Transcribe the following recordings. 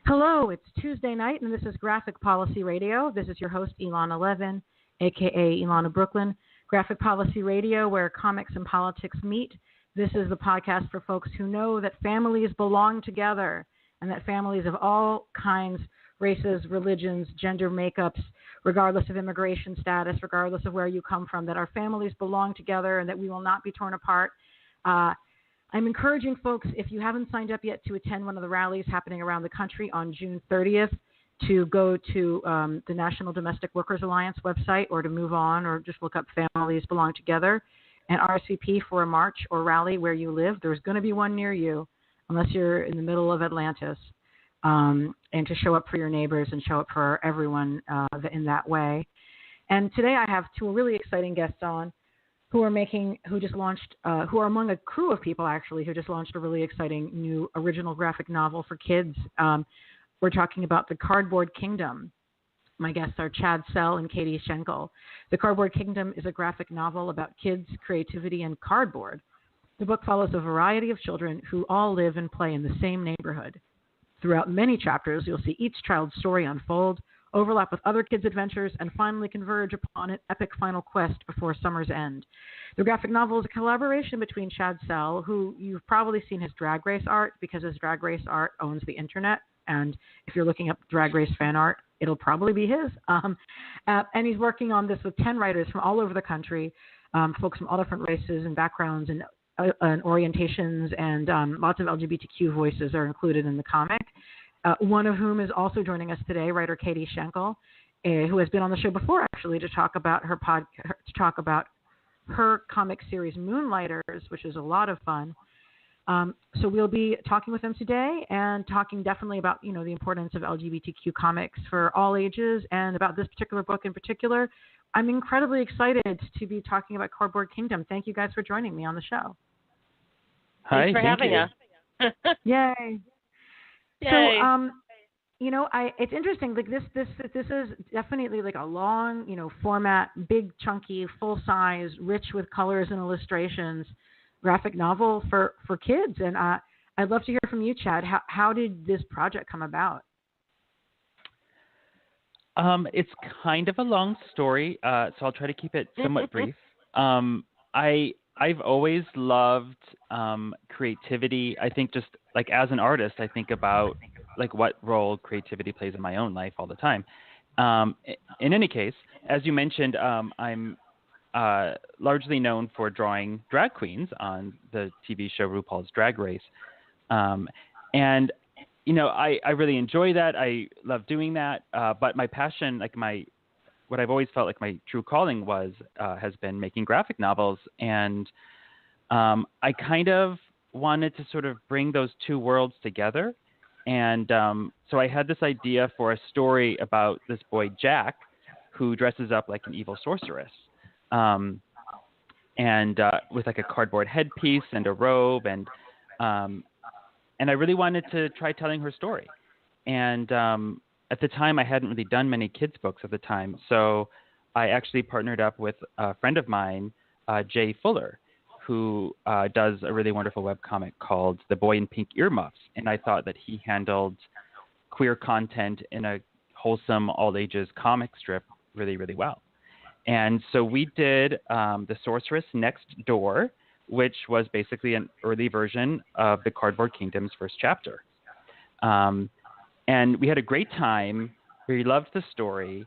Hello, it's Tuesday night, and this is Graphic Policy Radio. This is your host, Ilana Levin, a.k.a. Ilana Brooklyn. Graphic Policy Radio, where comics and politics meet. This is the podcast for folks who know that families belong together and that families of all kinds, races, religions, gender makeups, regardless of immigration status, regardless of where you come from, that our families belong together and that we will not be torn apart. I'm encouraging folks, if you haven't signed up yet, to attend one of the rallies happening around the country on June 30th, to go to the National Domestic Workers Alliance website, or to move on, or just look up Families Belong Together and RSVP for a march or rally where you live. There's going to be one near you, unless you're in the middle of Atlantis, and to show up for your neighbors and show up for everyone in that way. And today I have two really exciting guests on who are among a crew of people, actually, who just launched a really exciting new original graphic novel for kids. We're talking about The Cardboard Kingdom. My guests are Chad Sell and Katie Schenkel. The Cardboard Kingdom is a graphic novel about kids, creativity, and cardboard. The book follows a variety of children who all live and play in the same neighborhood. Throughout many chapters, you'll see each child's story unfold, overlap with other kids' adventures, and finally converge upon an epic final quest before summer's end. The graphic novel is a collaboration between Chad Sell, who you've probably seen his Drag Race art, because his Drag Race art owns the internet, and if you're looking up Drag Race fan art, it'll probably be his. And he's working on this with 10 writers from all over the country, folks from all different races and backgrounds and orientations, and lots of LGBTQ voices are included in the comic. One of whom is also joining us today, writer Katie Schenkel, who has been on the show before, actually, to talk about her comic series Moonlighters, which is a lot of fun. So we'll be talking with them today and talking definitely about, the importance of LGBTQ comics for all ages, and about this particular book in particular. I'm incredibly excited to be talking about Cardboard Kingdom. Thank you guys for joining me on the show. Hi, thanks for having us. Yay. Yay. So, it's interesting. Like this is definitely like a long, format, big, chunky, full size, rich with colors and illustrations, graphic novel for kids. And I'd love to hear from you, Chad. How did this project come about? It's kind of a long story, so I'll try to keep it somewhat brief. I've always loved creativity. I think just like as an artist, I think about like what role creativity plays in my own life all the time. In any case, as you mentioned, I'm largely known for drawing drag queens on the TV show RuPaul's Drag Race. And, I really enjoy that. I love doing that. But my passion, what I've always felt like my true calling has been making graphic novels. And I kind of wanted to sort of bring those two worlds together. And so I had this idea for a story about this boy, Jack, who dresses up like an evil sorceress. And with like a cardboard headpiece and a robe. And I really wanted to try telling her story. And at the time, I hadn't really done many kids' books at the time. So I actually partnered up with a friend of mine, Jay Fuller, who does a really wonderful webcomic called The Boy in Pink Earmuffs. And I thought that he handled queer content in a wholesome, all-ages comic strip really, really well. And so we did The Sorceress Next Door, which was basically an early version of The Cardboard Kingdom's first chapter. And we had a great time. We loved the story.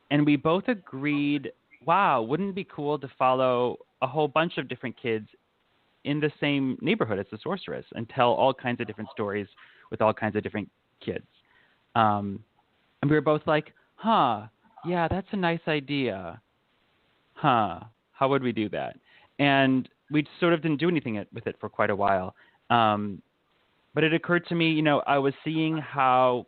And we both agreed, wow, wouldn't it be cool to follow a whole bunch of different kids in the same neighborhood as the sorceress and tell all kinds of different stories with all kinds of different kids. And we were both like, yeah, that's a nice idea. How would we do that? And we sort of didn't do anything with it for quite a while. But it occurred to me, I was seeing how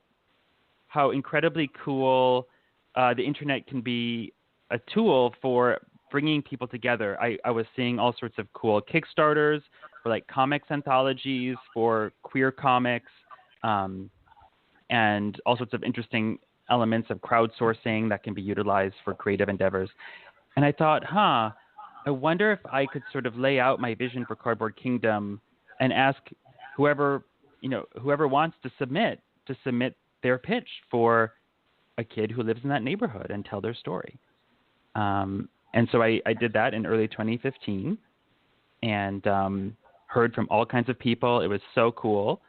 incredibly cool the internet can be a tool for bringing people together. I was seeing all sorts of cool Kickstarters for like comics anthologies for queer comics, and all sorts of interesting elements of crowdsourcing that can be utilized for creative endeavors. And I thought, I wonder if I could sort of lay out my vision for Cardboard Kingdom and ask whoever wants to submit to submit their pitch for a kid who lives in that neighborhood and tell their story. And so I did that in early 2015 and heard from all kinds of people. It was so cool.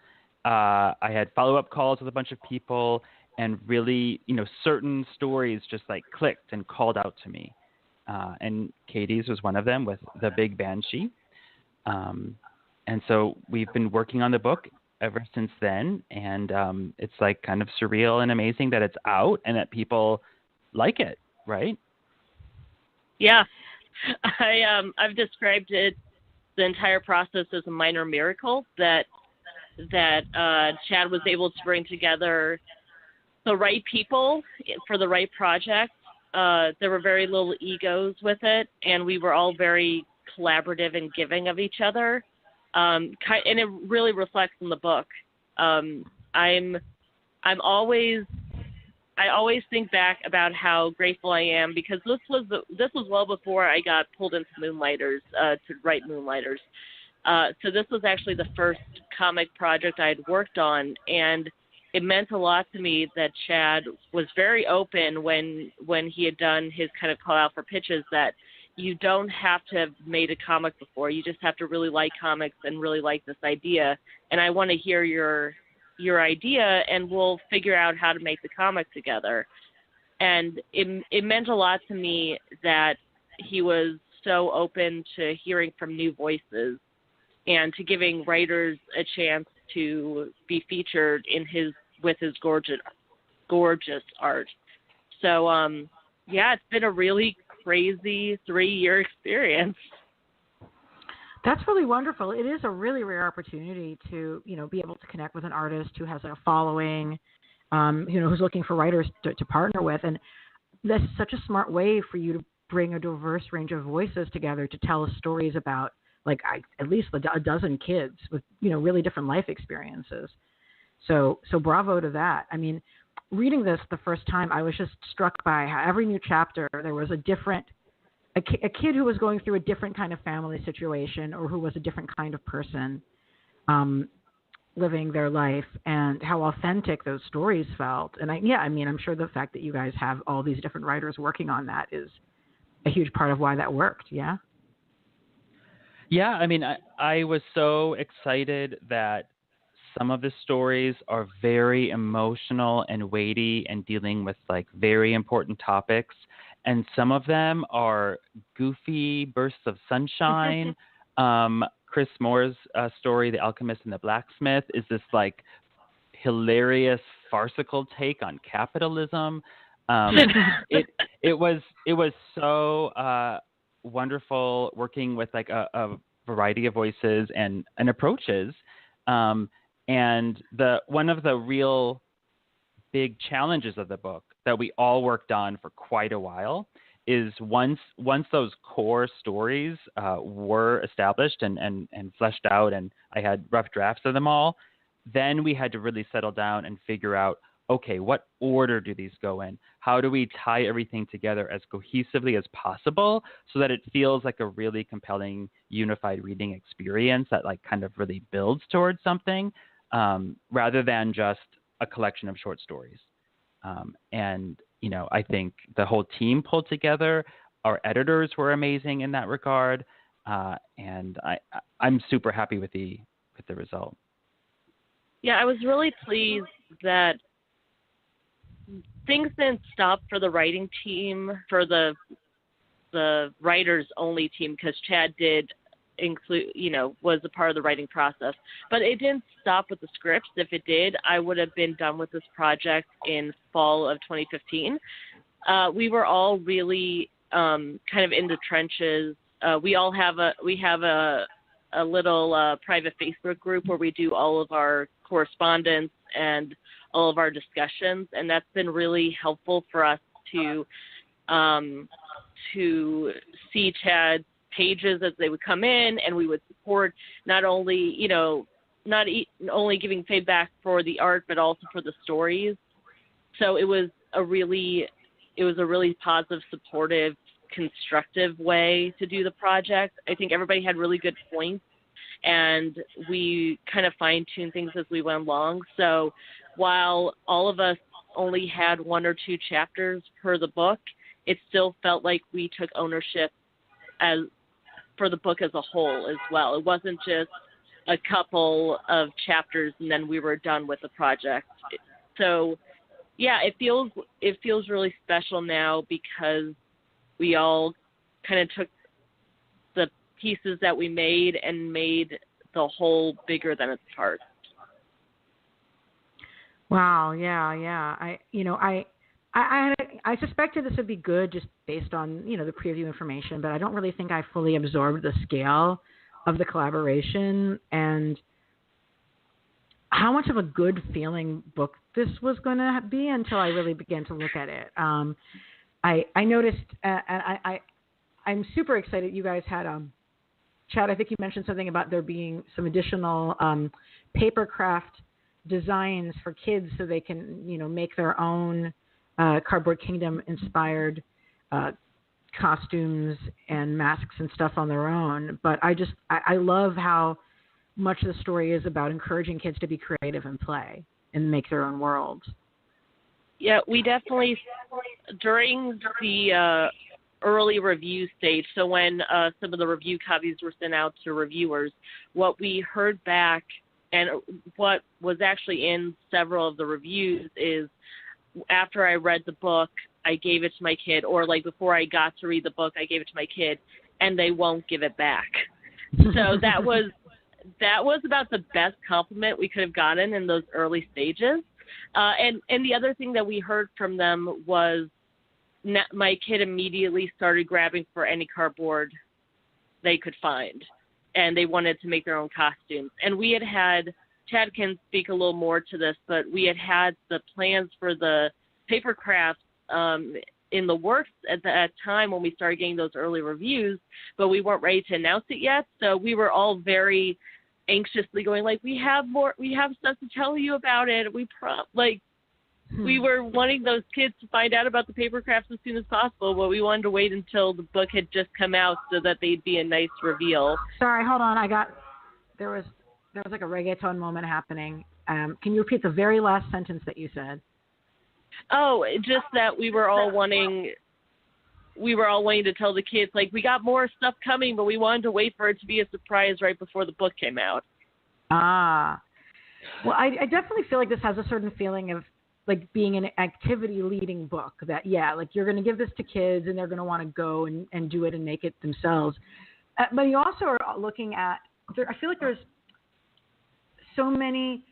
I had follow-up calls with a bunch of people, and really, certain stories just like clicked and called out to me. And Katie's was one of them with The Big Banshee. And so we've been working on the book ever since then. And it's like kind of surreal and amazing that it's out and that people like it, right? Yeah. I've described it, the entire process, as a minor miracle that Chad was able to bring together the right people for the right project. There were very little egos with it, and we were all very collaborative and giving of each other. And it really reflects in the book. I always think back about how grateful I am, because this was well before I got pulled into Moonlighters to write Moonlighters. So this was actually the first comic project I had worked on, and it meant a lot to me that Chad was very open when he had done his kind of call out for pitches, that you don't have to have made a comic before. You just have to really like comics and really like this idea. And I want to hear your idea, and we'll figure out how to make the comic together. And it meant a lot to me that he was so open to hearing from new voices and to giving writers a chance to be featured with his gorgeous art. So, it's been a really crazy 3-year experience. That's really wonderful. It is a really rare opportunity to, be able to connect with an artist who has a following, who's looking for writers to partner with. And that's such a smart way for you to bring a diverse range of voices together to tell stories about, at least a dozen kids with, really different life experiences. So bravo to that. I mean, reading this the first time, I was just struck by how every new chapter there was a kid who was going through a different kind of family situation, or who was a different kind of person living their life, and how authentic those stories felt. And I'm sure the fact that you guys have all these different writers working on that is a huge part of why that worked. Yeah. Yeah. I mean, I was so excited that some of the stories are very emotional and weighty and dealing with very important topics. And some of them are goofy bursts of sunshine. Chris Moore's story, The Alchemist and the Blacksmith, is this hilarious, farcical take on capitalism. It was so wonderful working with a variety of voices and approaches. And one of the real big challenges of the book that we all worked on for quite a while is once those core stories were established and fleshed out, and I had rough drafts of them all, then we had to really settle down and figure out, okay, what order do these go in? How do we tie everything together as cohesively as possible so that it feels like a really compelling, unified reading experience that kind of really builds towards something, rather than just a collection of short stories. And I think the whole team pulled together. Our editors were amazing in that regard, and I'm super happy with the result. Yeah, I was really pleased that things didn't stop for the writing team, for the writers only team, because Chad did was a part of the writing process. But it didn't stop with the scripts. If it did, I would have been done with this project in fall of 2015. We were all really kind of in the trenches. We have a little private Facebook group where we do all of our correspondence and all of our discussions, and that's been really helpful for us to see Chad's pages as they would come in, and we would support not only giving feedback for the art, but also for the stories. So it was a really positive, supportive, constructive way to do the project. I think everybody had really good points, and we kind of fine-tuned things as we went along. So while all of us only had 1 or 2 chapters per the book, it still felt like we took ownership for the book as a whole as well. It wasn't just a couple of chapters and then we were done with the project. So yeah, it feels really special now because we all kind of took the pieces that we made and made the whole bigger than its parts. Wow. Yeah. I suspected this would be good just based on, the preview information, but I don't really think I fully absorbed the scale of the collaboration and how much of a good feeling book this was going to be until I really began to look at it. I noticed, and I'm super excited you guys had, Chad, I think you mentioned something about there being some additional paper craft designs for kids so they can, make their own Cardboard Kingdom inspired costumes and masks and stuff on their own. But I love how much the story is about encouraging kids to be creative and play and make their own worlds. Yeah, we definitely, during the early review stage, so when some of the review copies were sent out to reviewers, what we heard back and what was actually in several of the reviews is after I read the book, I gave it to my kid, or like before I got to read the book, I gave it to my kid, and they won't give it back. So that was about the best compliment we could have gotten in those early stages. And the other thing that we heard from them was my kid immediately started grabbing for any cardboard they could find, and they wanted to make their own costumes. And we had Chad can speak a little more to this, but we had the plans for the paper crafts in the works at that time when we started getting those early reviews, but we weren't ready to announce it yet. So we were all very anxiously going like, we have stuff to tell you about it. We were wanting those kids to find out about the paper crafts as soon as possible, but we wanted to wait until the book had just come out so that they'd be a nice reveal. Sorry, hold on. There was like a reggaeton moment happening. Can you repeat the very last sentence that you said? Oh, just that we were all wanting to tell the kids, like, we got more stuff coming, but we wanted to wait for it to be a surprise right before the book came out. Well, I definitely feel like this has a certain feeling of like being an activity leading book that, like you're going to give this to kids and they're going to want to go and do it and make it themselves. But you also are looking at, I feel like there's so many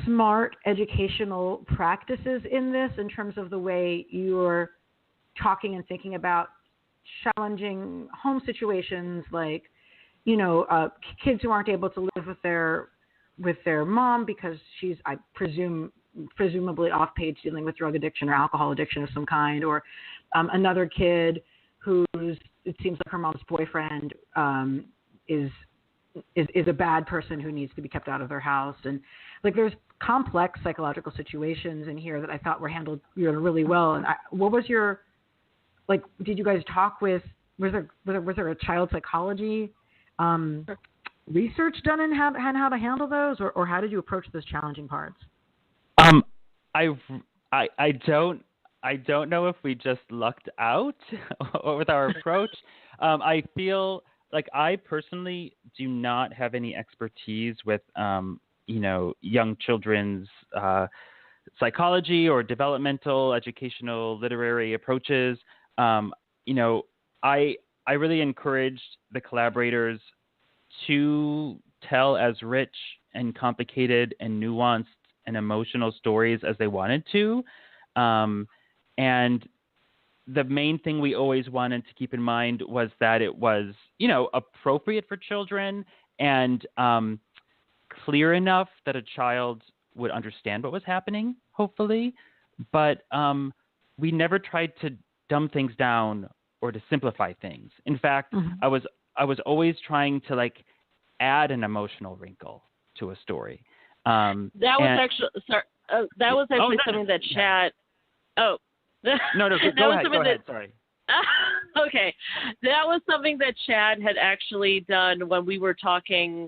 smart educational practices in this in terms of the way you're talking and thinking about challenging home situations, like, kids who aren't able to live with their mom because she's, I presumably off page dealing with drug addiction or alcohol addiction of some kind, or another kid it seems like her mom's boyfriend is a bad person who needs to be kept out of their house. And like there's complex psychological situations in here that I thought were handled really well. And what was your, like, did you guys talk with, was there a child psychology research done in how to handle those, or how did you approach those challenging parts? I don't know if we just lucked out with our approach. I feel like I personally do not have any expertise with, young children's psychology or developmental, educational, literary approaches. I really encouraged the collaborators to tell as rich and complicated and nuanced and emotional stories as they wanted to. And the main thing we always wanted to keep in mind was that it was, appropriate for children and clear enough that a child would understand what was happening, hopefully. But we never tried to dumb things down or to simplify things. In fact, I was always trying to add an emotional wrinkle to a story. That was actually something that Chad. Oh. No, go ahead. Sorry. Okay. That was something that Chad had actually done when we were talking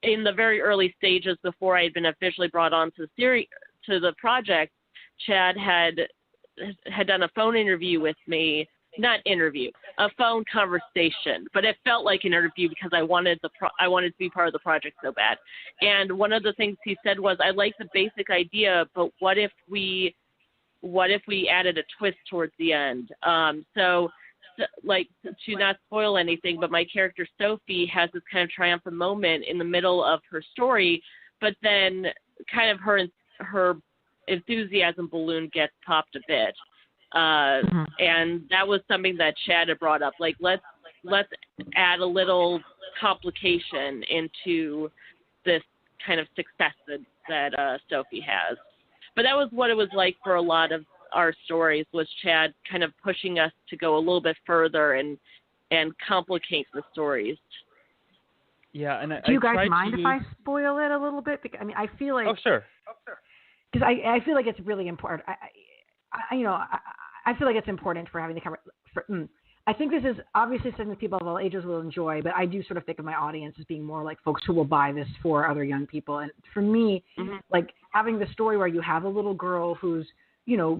in the very early stages before I had been officially brought on to to the project, Chad had done a phone interview with me. Not interview, a phone conversation, but it felt like an interview because I wanted to be part of the project so bad. And one of the things he said was, I like the basic idea, but what if we added a twist towards the end? So like, to not spoil anything, but my character Sophie has this kind of triumphant moment in the middle of her story, but then kind of her enthusiasm balloon gets popped a bit. And that was something that Chad had brought up. Like, let's add a little complication into this kind of success that Sophie has. But that was what it was like for a lot of our stories, was Chad kind of pushing us to go a little bit further and complicate the stories. Yeah, and do you guys mind if I spoil it a little bit? Because, I mean, I feel like sure. Because I feel like it's really important. I feel like it's important for having the conversation. I think this is obviously something that people of all ages will enjoy, but I do sort of think of my audience as being more like folks who will buy this for other young people. And for me, like having the story where you have a little girl whose,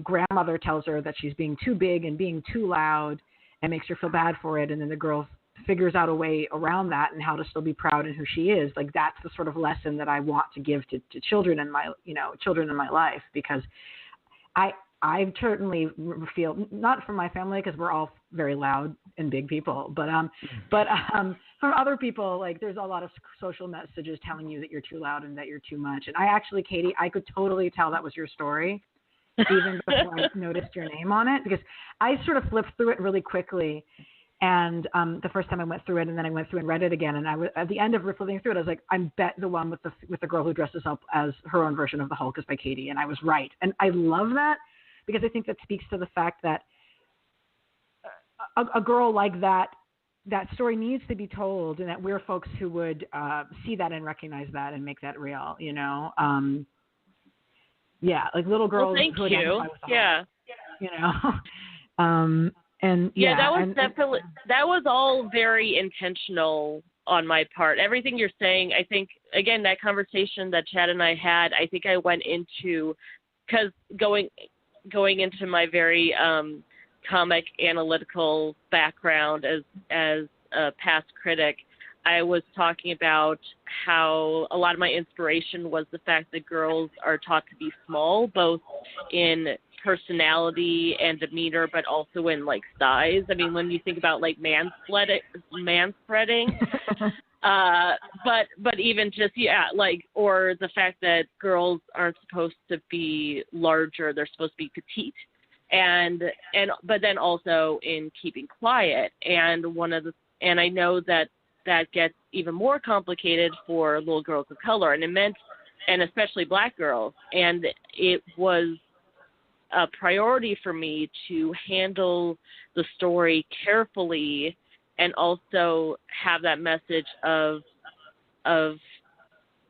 grandmother tells her that she's being too big and being too loud and makes her feel bad for it. And then the girl figures out a way around that and how to still be proud in who she is. Like, that's the sort of lesson that I want to give to children in my, children in my life, because I certainly feel, not from my family because we're all very loud and big people, but from other people, like, there's a lot of social messages telling you that you're too loud and that you're too much. And I actually, Katie, I could totally tell that was your story even before I noticed your name on it, because I sort of flipped through it really quickly. And the first time I went through it, and then I went through and read it again, and I was, at the end of flipping through it, I was like, I bet the one with the girl who dresses up as her own version of the Hulk is by Katie, and I was right. And I love that, because I think that speaks to the fact that a girl like that story needs to be told, and that we're folks who would see that and recognize that and make that real, Yeah, like little girls who identify with the Hulk, And that was all very intentional on my part. Everything you're saying, I think, again, that conversation that Chad and I had, I think I went into, because going into my very comic analytical background as a past critic, I was talking about how a lot of my inspiration was the fact that girls are taught to be small, both in personality and demeanor, but also in like size. I mean, when you think about like manspreading, but even just or the fact that girls aren't supposed to be larger; they're supposed to be petite, but then also in keeping quiet. And I know that gets even more complicated for little girls of color, and especially Black girls. And it was a priority for me to handle the story carefully, and also have that message of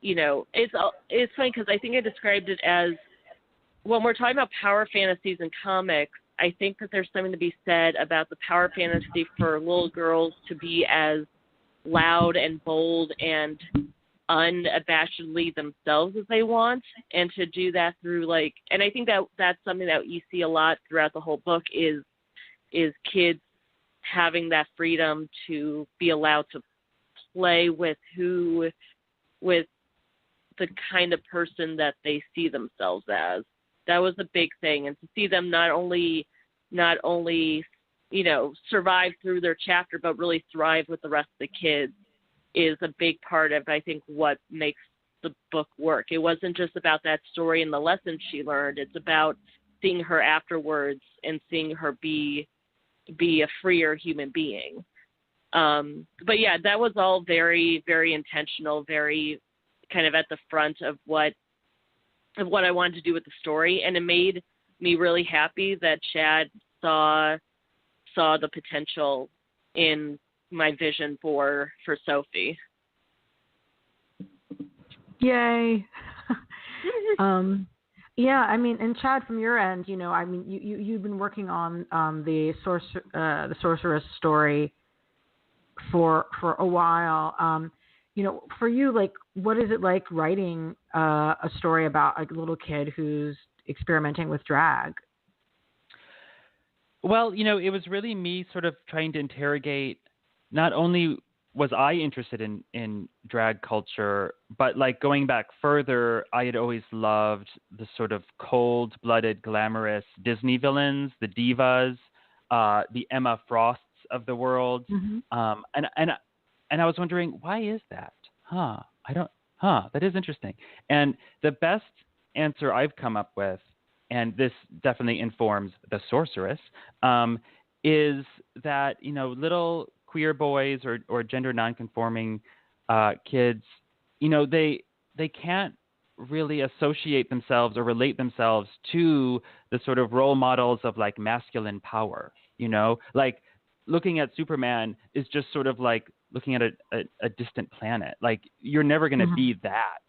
it's funny because I think I described it as, when we're talking about power fantasies in comics, I think that there's something to be said about the power fantasy for little girls to be as loud and bold and unabashedly themselves as they want, and to do that through and I think that's something that you see a lot throughout the whole book is kids having that freedom to be allowed to play with the kind of person that they see themselves as. That was a big thing, and to see them not only survive through their chapter, but really thrive with the rest of the kids is a big part of, I think, what makes the book work. It wasn't just about that story and the lessons she learned. It's about seeing her afterwards and seeing her be a freer human being. But yeah, that was all very, very intentional, very kind of at the front of what I wanted to do with the story. And it made me really happy that Chad saw the potential in my vision for Sophie. Yay. Yeah, I mean, and Chad, from your end, I mean, you've been working on the sorceress story for a while. For you, like, what is it like writing a story about a little kid who's experimenting with drag? Well, it was really me sort of trying to interrogate, not only was I interested in drag culture, but like going back further, I had always loved the sort of cold-blooded, glamorous Disney villains, the divas, the Emma Frosts of the world. Mm-hmm. And I was wondering, why is that? That is interesting. And the best answer I've come up with, and this definitely informs The Sorceress, is that, little queer boys or gender nonconforming kids, they can't really associate themselves or relate themselves to the sort of role models of like masculine power, like looking at Superman is just sort of like looking at a distant planet. Like you're never going to Mm-hmm. be that,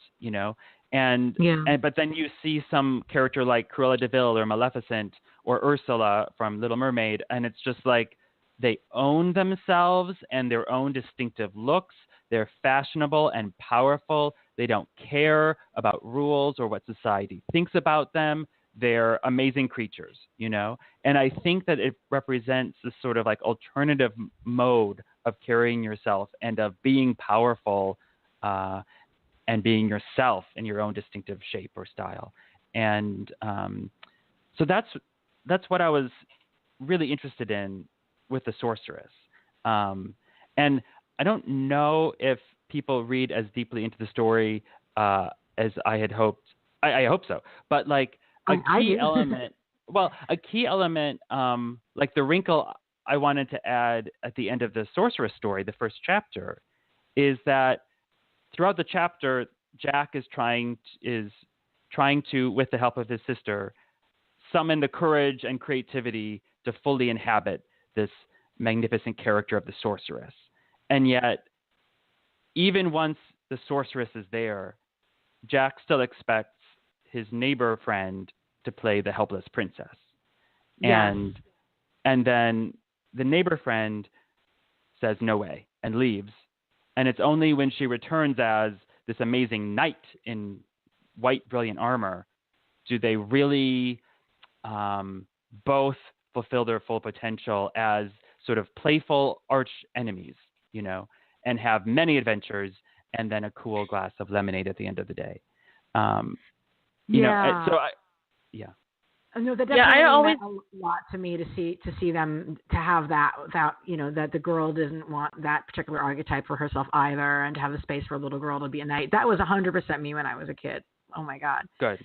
and but then you see some character like Cruella de Vil or Maleficent or Ursula from Little Mermaid, and it's just like they own themselves and their own distinctive looks. They're fashionable and powerful. They don't care about rules or what society thinks about them. They're amazing creatures, And I think that it represents this sort of like alternative mode of carrying yourself and of being powerful and being yourself in your own distinctive shape or style. And so that's what I was really interested in with The Sorceress. And I don't know if people read as deeply into the story as I had hoped. I hope so. But like a key element, like the wrinkle I wanted to add at the end of The Sorceress story, the first chapter, is that throughout the chapter, Jack is trying to, with the help of his sister, summon the courage and creativity to fully inhabit this magnificent character of the sorceress. And yet, even once the sorceress is there, Jack still expects his neighbor friend to play the helpless princess. Yes. And then the neighbor friend says no way and leaves. And it's only when she returns as this amazing knight in white, brilliant armor do they really both fulfill their full potential as sort of playful arch enemies, and have many adventures and then a cool glass of lemonade at the end of the day. No, that definitely meant a lot to me to see them, to have that without, that the girl doesn't want that particular archetype for herself either, and to have the space for a little girl to be a knight. That was 100% me when I was a kid. Oh my God. Good.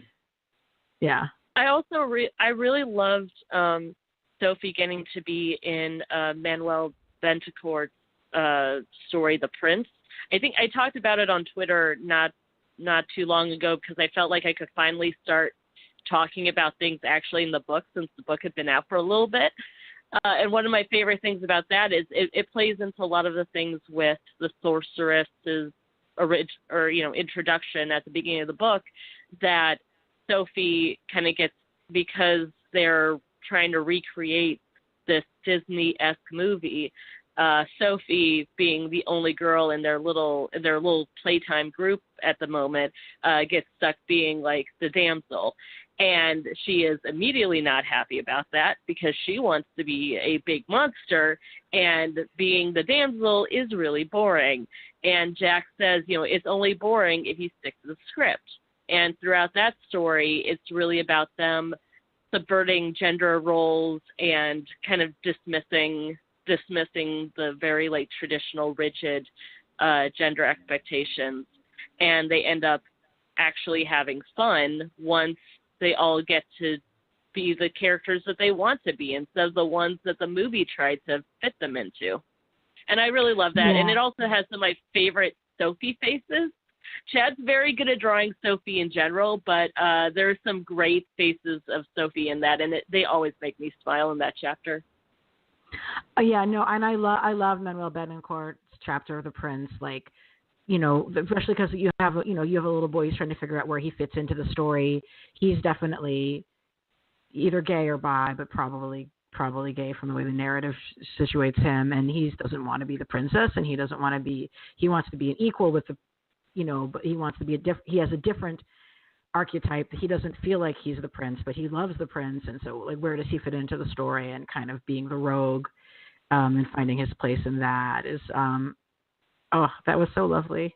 Yeah. I also I really loved Sophie getting to be in Manuel Bentecourt's story, The Prince. I think I talked about it on Twitter not too long ago because I felt like I could finally start talking about things actually in the book since the book had been out for a little bit. And one of my favorite things about that is it plays into a lot of the things with the sorceress's introduction at the beginning of the book that Sophie kind of gets, because they're trying to recreate this Disney-esque movie. Sophie, being the only girl in their little playtime group at the moment, gets stuck being like the damsel. And she is immediately not happy about that because she wants to be a big monster, and being the damsel is really boring. And Jack says, it's only boring if you stick to the script. And throughout that story, it's really about them subverting gender roles and kind of dismissing the very like traditional rigid gender expectations. And they end up actually having fun once they all get to be the characters that they want to be instead of the ones that the movie tried to fit them into. And I really love that. Yeah. And it also has some of my favorite Sophie faces. Chad's very good at drawing Sophie in general, but there are some great faces of Sophie in that, and they always make me smile in that chapter. And I love Manuel Betancourt's chapter of The Prince, like, especially because you have a little boy who's trying to figure out where he fits into the story. He's definitely either gay or bi, but probably gay from the way the narrative situates him. And he doesn't want to be the princess, and he wants to be an equal with the, but he wants to be he has a different archetype. He doesn't feel like he's the prince, but he loves the prince. And so like, where does he fit into the story, and kind of being the rogue, and finding his place in that is, that was so lovely.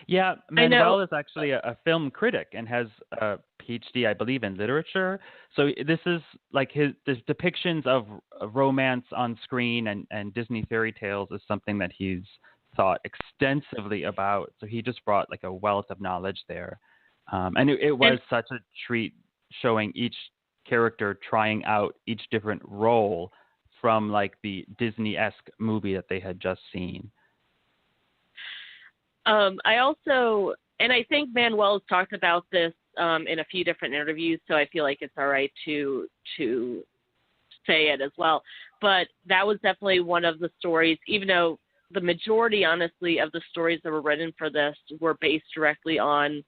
Yeah, Manuel is actually a film critic and has a PhD, I believe, in literature. So this is like his depictions of romance on screen and Disney fairy tales is something that he's thought extensively about. So he just brought like a wealth of knowledge there. And it was such a treat showing each character trying out each different role from like the Disney-esque movie that they had just seen. I also, and I think Manuel has talked about this in a few different interviews, so I feel like it's all right to say it as well. But that was definitely one of the stories, even though the majority, honestly, of the stories that were written for this were based directly on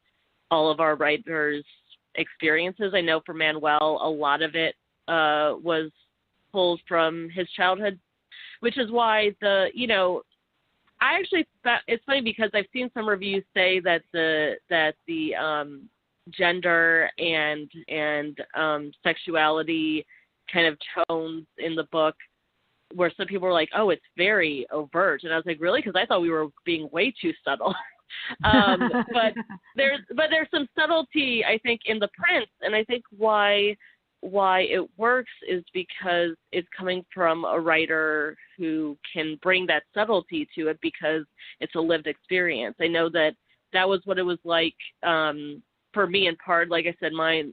all of our writers' experiences. I know for Manuel, a lot of it was pulled from his childhood, which is why I actually, it's funny because I've seen some reviews say that the gender and sexuality kind of tones in the book, where some people were like, "Oh, it's very overt," and I was like, "Really?" Because I thought we were being way too subtle. But there's some subtlety, I think, in the prince, and I think why it works is because it's coming from a writer who can bring that subtlety to it because it's a lived experience. I know that was what it was like for me in part. Like I said, my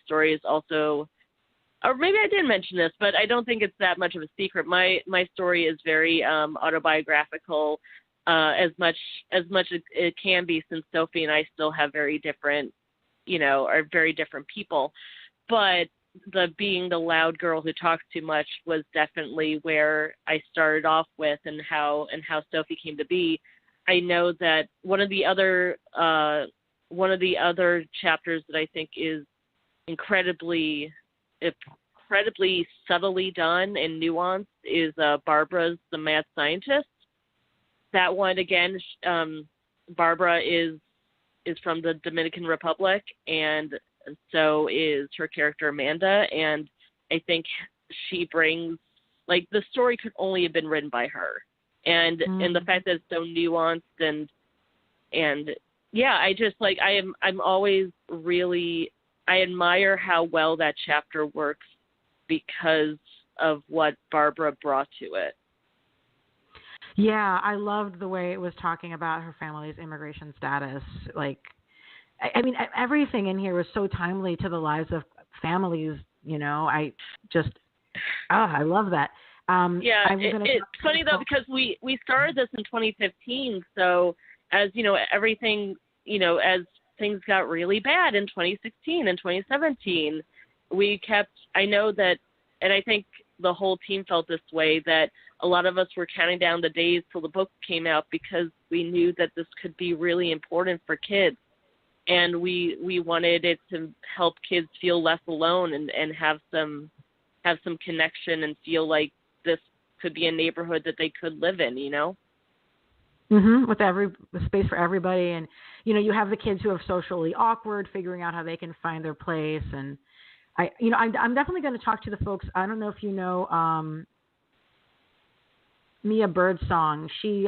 story is also, or maybe I did mention this, but I don't think it's that much of a secret. My story is very autobiographical, as much as it can be, since Sophie and I still have very different, are very different people. But the being the loud girl who talks too much was definitely where I started off with, and how Sophie came to be. I know that one of the other chapters that I think is incredibly subtly done and nuanced is Barbara's The Mad Scientist. That one, again, Barbara is from the Dominican Republic, and so is her character Amanda, and I think she brings, like, the story could only have been written by her, and the fact that it's so nuanced and yeah, I just like I'm always really, I admire how well that chapter works because of what Barbara brought to it. Yeah, I loved the way it was talking about her family's immigration status. Like, I mean, everything in here was so timely to the lives of families, I just, I love that. It's funny, though, because we started this in 2015. So as, everything, as things got really bad in 2016 and 2017, I know that, and I think the whole team felt this way, that a lot of us were counting down the days till the book came out because we knew that this could be really important for kids. And we wanted it to help kids feel less alone and have some connection and feel like this could be a neighborhood that they could live in, With space for everybody. And, you have the kids who are socially awkward, figuring out how they can find their place. And I'm definitely going to talk to the folks. I don't know if you know Mia Birdsong. She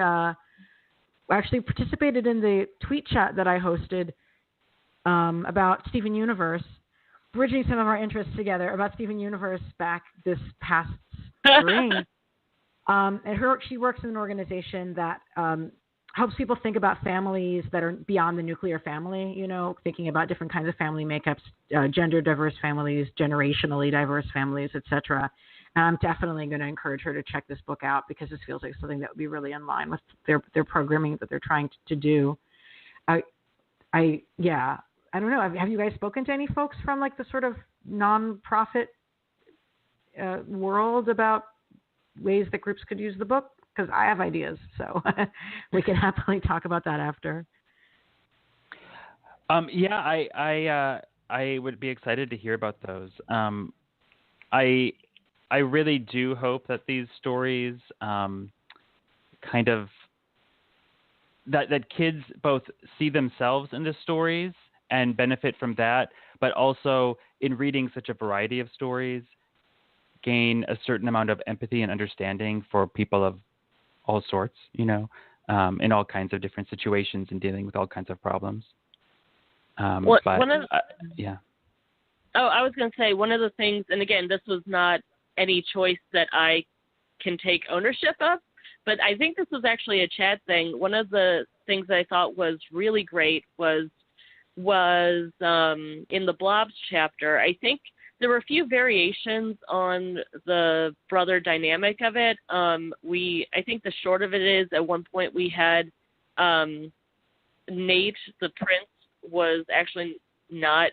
actually participated in the tweet chat that I hosted about Steven Universe, bridging some of our interests together about Steven Universe back this past spring. And she works in an organization that helps people think about families that are beyond the nuclear family, thinking about different kinds of family makeups, gender diverse families, generationally diverse families, etc. And I'm definitely going to encourage her to check this book out because this feels like something that would be really in line with their programming that they're trying to do. I don't know. Have you guys spoken to any folks from like the sort of nonprofit world about ways that groups could use the book? Because I have ideas, so we can happily talk about that after. I would be excited to hear about those. I really do hope that these stories kind of that kids both see themselves in the stories and benefit from that, but also in reading such a variety of stories, gain a certain amount of empathy and understanding for people of all sorts, in all kinds of different situations and dealing with all kinds of problems. Yeah. Oh, I was going to say one of the things, and again, this was not any choice that I can take ownership of, but I think this was actually a Chad thing. One of the things I thought was really great was in the Blobs chapter. I think there were a few variations on the brother dynamic of it. I think the short of it is at one point we had Nate, the prince, was actually not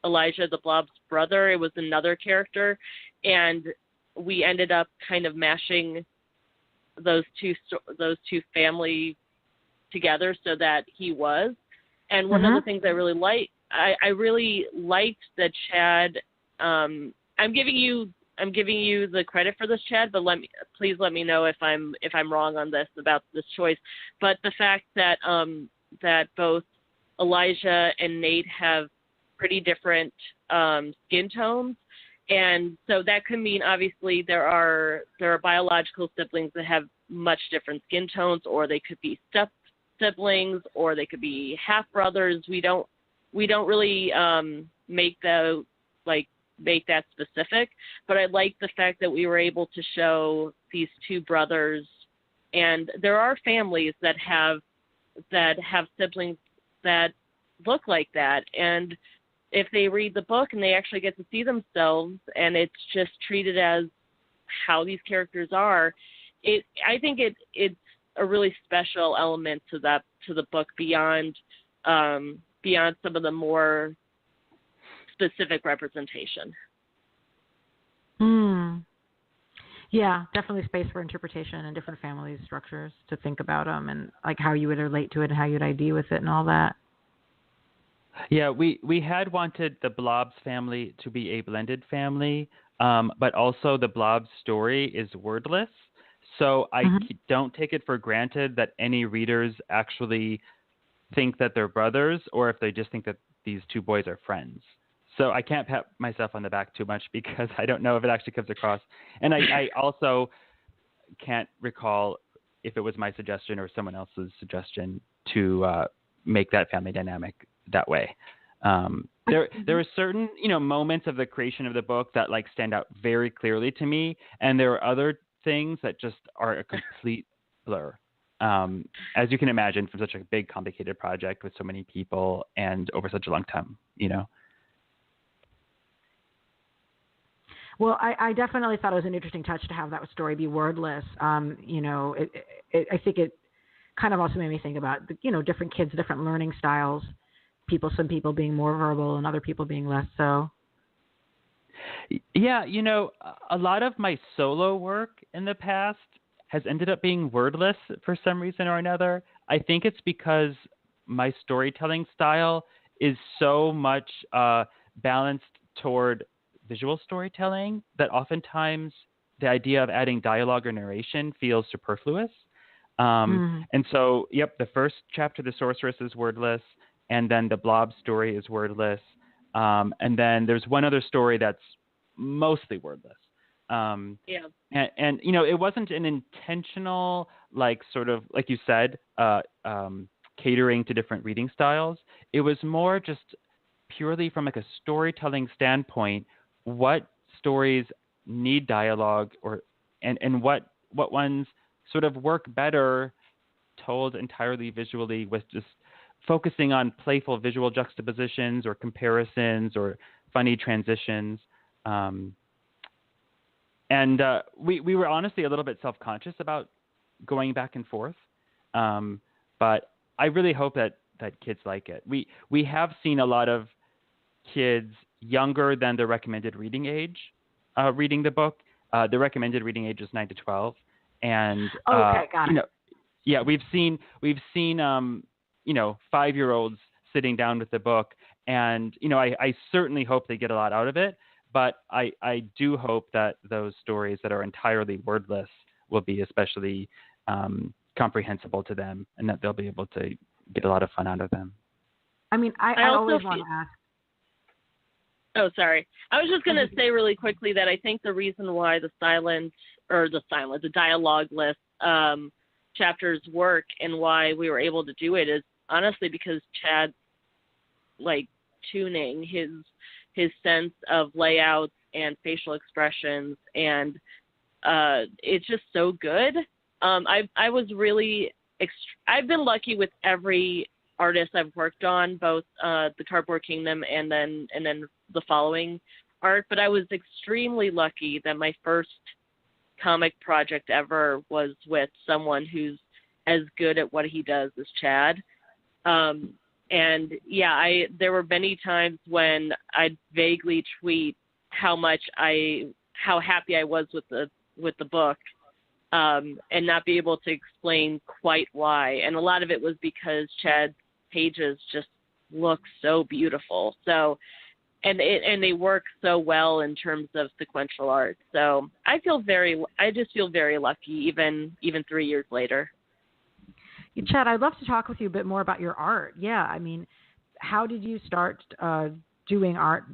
Elijah the Blob's brother. It was another character, and we ended up kind of mashing those two family together so that he was. And one of the things I really liked that Chad. I'm giving you the credit for this, Chad, but please let me know if I'm wrong on this about this choice. But the fact that that both Elijah and Nate have pretty different skin tones, and so that could mean obviously there are biological siblings that have much different skin tones, or they could be step siblings, or they could be half brothers. We don't really make that specific, but I like the fact that we were able to show these two brothers, and there are families that have siblings that look like that, and if they read the book and they actually get to see themselves, and it's just treated as how these characters are, I think it's a really special element to the book beyond some of the more specific representation. Yeah, definitely space for interpretation and different family structures to think about them, and like how you would relate to it and how you'd ID with it and all that. Yeah, we had wanted the Blobs family to be a blended family, but also the Blobs story is wordless. So I don't take it for granted that any readers actually think that they're brothers, or if they just think that these two boys are friends. So I can't pat myself on the back too much because I don't know if it actually comes across. And I also can't recall if it was my suggestion or someone else's suggestion to make that family dynamic that way. There are certain, moments of the creation of the book that stand out very clearly to me. And there are other things that just are a complete blur. As you can imagine, from such a big, complicated project with so many people and over such a long time, Well, I definitely thought it was an interesting touch to have that story be wordless. I think it kind of also made me think about, different kids, different learning styles, some people being more verbal and other people being less so. Yeah, a lot of my solo work in the past has ended up being wordless for some reason or another. I think it's because my storytelling style is so much balanced toward visual storytelling that oftentimes the idea of adding dialogue or narration feels superfluous. And so, the first chapter, The Sorceress, is wordless, and then the Blob story is wordless. And then there's one other story that's mostly wordless. And it wasn't an intentional, sort of, like you said, catering to different reading styles. It was more just purely from a storytelling standpoint, what stories need dialogue and what ones sort of work better told entirely visually, with just focusing on playful visual juxtapositions or comparisons or funny transitions. And we were honestly a little bit self-conscious about going back and forth. But I really hope that kids like it. We have seen a lot of kids younger than the recommended reading age reading the book. The recommended reading age is 9 to 12. And okay, got it. We've seen 5-year-olds sitting down with the book, and I certainly hope they get a lot out of it. But I do hope that those stories that are entirely wordless will be especially comprehensible to them and that they'll be able to get a lot of fun out of them. I mean, I always want to ask. Oh, sorry. I was just going to say really quickly that I think the reason why the dialogue-less chapters work and why we were able to do it is honestly because Chad's like tuning, his sense of layouts and facial expressions, and it's just so good. I was really I've been lucky with every artist I've worked on, both the Cardboard Kingdom and then the following art, but I was extremely lucky that my first comic project ever was with someone who's as good at what he does as Chad. And yeah, there were many times when I'd vaguely tweet how happy I was with the book, and not be able to explain quite why. And a lot of it was because Chad's pages just look so beautiful. So, and they work so well in terms of sequential art. So I just feel very lucky, even 3 years later. Chad, I'd love to talk with you a bit more about your art. Yeah, I mean, how did you start doing art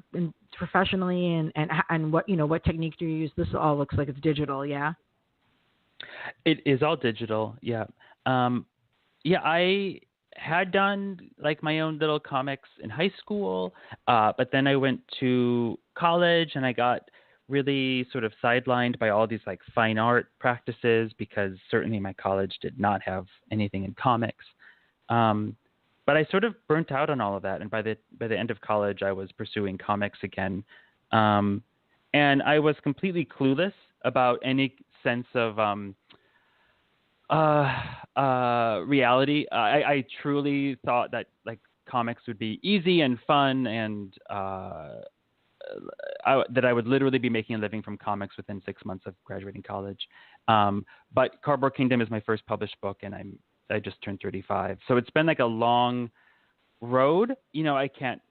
professionally, and what technique do you use? This all looks like it's digital, yeah? It is all digital, yeah. I had done like my own little comics in high school, but then I went to college and I got really sort of sidelined by all these like fine art practices because certainly my college did not have anything in comics. But I sort of burnt out on all of that. And by the end of college, I was pursuing comics again. And I was completely clueless about any sense of reality. I truly thought that like comics would be easy and fun, and that I would literally be making a living from comics within 6 months of graduating college. But Cardboard Kingdom is my first published book, and I just turned 35. So it's been like a long road. I can't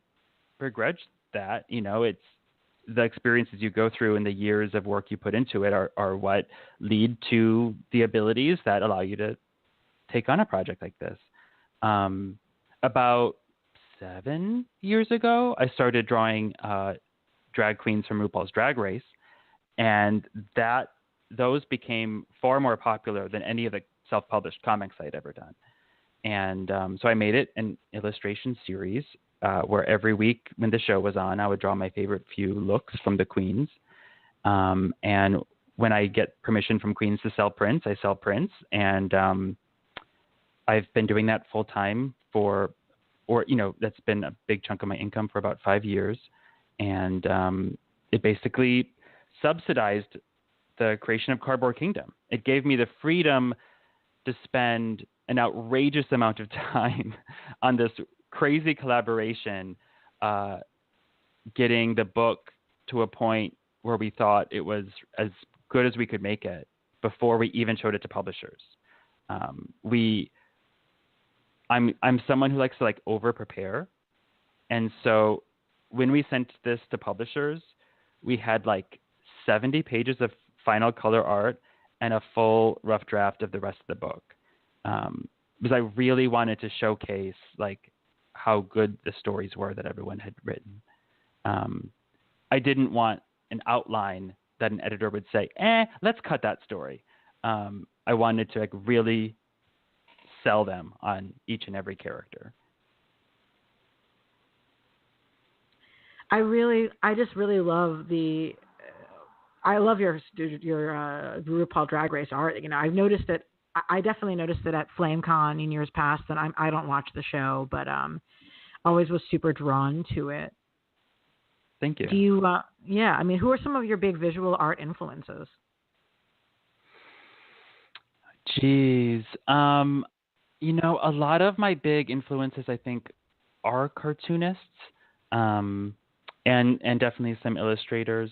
begrudge that. It's the experiences you go through and the years of work you put into it are what lead to the abilities that allow you to take on a project like this. About 7 years ago, I started drawing drag queens from RuPaul's Drag Race, and those became far more popular than any of the self-published comics I'd ever done. And so I made it an illustration series where every week when the show was on, I would draw my favorite few looks from the queens. And when I get permission from queens to sell prints, I sell prints. And I've been doing that full time that's been a big chunk of my income for about 5 years. And it basically subsidized the creation of Cardboard Kingdom. It gave me the freedom to spend an outrageous amount of time on this crazy collaboration, getting the book to a point where we thought it was as good as we could make it before we even showed it to publishers. I'm someone who likes to like over prepare. And so when we sent this to publishers, we had like 70 pages of final color art and a full rough draft of the rest of the book. Because I really wanted to showcase like how good the stories were that everyone had written. I didn't want an outline that an editor would say, let's cut that story. I wanted to like really sell them on each and every character. I just really love I love your RuPaul Drag Race art. I've noticed it. I definitely noticed it at FlameCon in years past, and I don't watch the show, but always was super drawn to it. Thank you. Do you? Yeah. I mean, who are some of your big visual art influences? Geez. A lot of my big influences, I think, are cartoonists, and definitely some illustrators.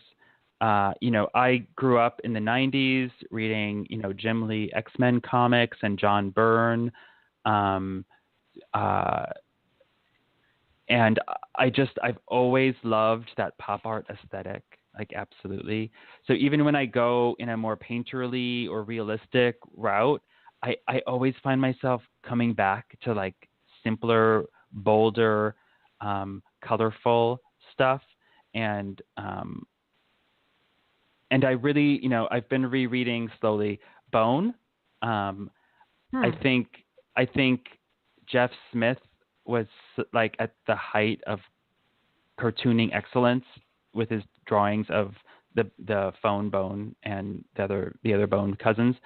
I grew up in the 90s reading, Jim Lee X-Men comics and John Byrne. And I've always loved that pop art aesthetic, like absolutely. So even when I go in a more painterly or realistic route, I always find myself coming back to like simpler, bolder, colorful stuff. And I really, I've been rereading slowly Bone. I think Jeff Smith was like at the height of cartooning excellence with his drawings of the phone Bone and the other Bone cousins.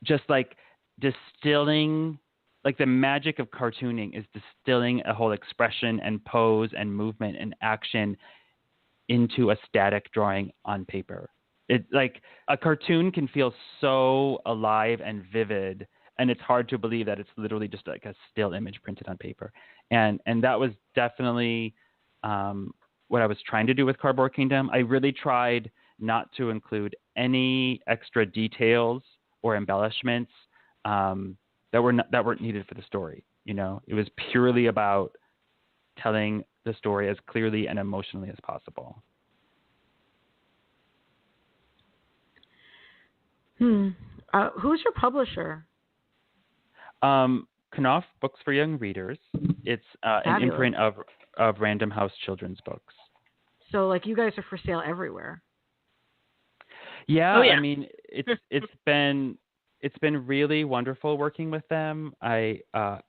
Just like distilling, like the magic of cartooning is distilling a whole expression and pose and movement and action into a static drawing on paper. It like a cartoon can feel so alive and vivid, and it's hard to believe that it's literally just like a still image printed on paper. And that was definitely what I was trying to do with Cardboard Kingdom. I really tried not to include any extra details or embellishments that weren't needed for the story. It was purely about telling the story as clearly and emotionally as possible. Who's your publisher? Knopf Books for Young Readers. It's an imprint of Random House Children's Books. So, like, you guys are for sale everywhere. Yeah, I mean, it's been really wonderful working with them. I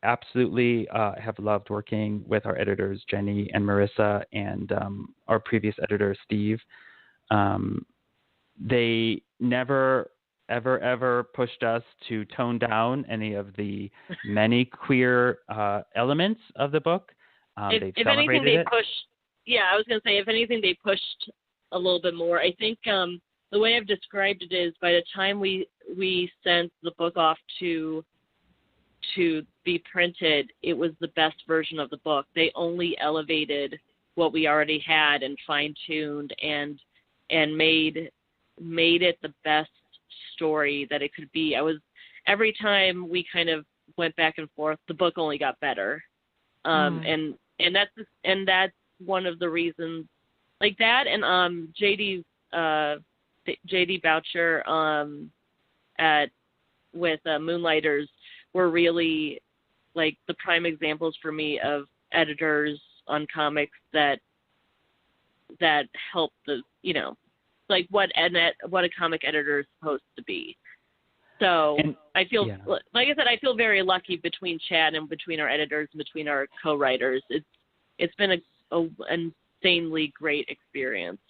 absolutely have loved working with our editors Jenny and Marissa, and our previous editor Steve. They never ever pushed us to tone down any of the many queer elements of the book. They've if celebrated anything, they it. pushed. Yeah, I was going to say, if anything, they pushed a little bit more. I think the way I've described it is, by the time we sent the book off to be printed, it was the best version of the book. They only elevated what we already had and fine-tuned and made it the best story that it could be. Every time we kind of went back and forth, the book only got better. And that's one of the reasons, like that, and J.D. Boucher with Moonlighters were really like the prime examples for me of editors on comics that help the, like what a comic editor is supposed to be. So I feel, like I said, I feel very lucky between Chad and between our editors and between our co-writers. It's been an insanely great experience.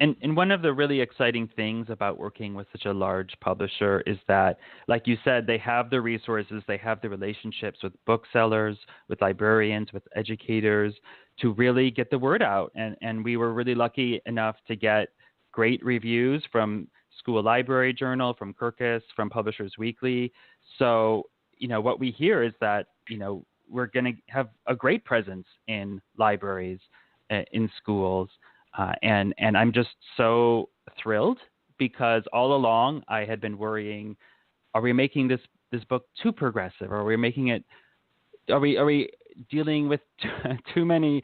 And one of the really exciting things about working with such a large publisher is that, like you said, they have the resources, they have the relationships with booksellers, with librarians, with educators to really get the word out. And we were really lucky enough to get great reviews from School Library Journal, from Kirkus, from Publishers Weekly. So, what we hear is that, we're going to have a great presence in libraries, in schools. And I'm just so thrilled, because all along I had been worrying, are we making this book too progressive? Are we dealing with too many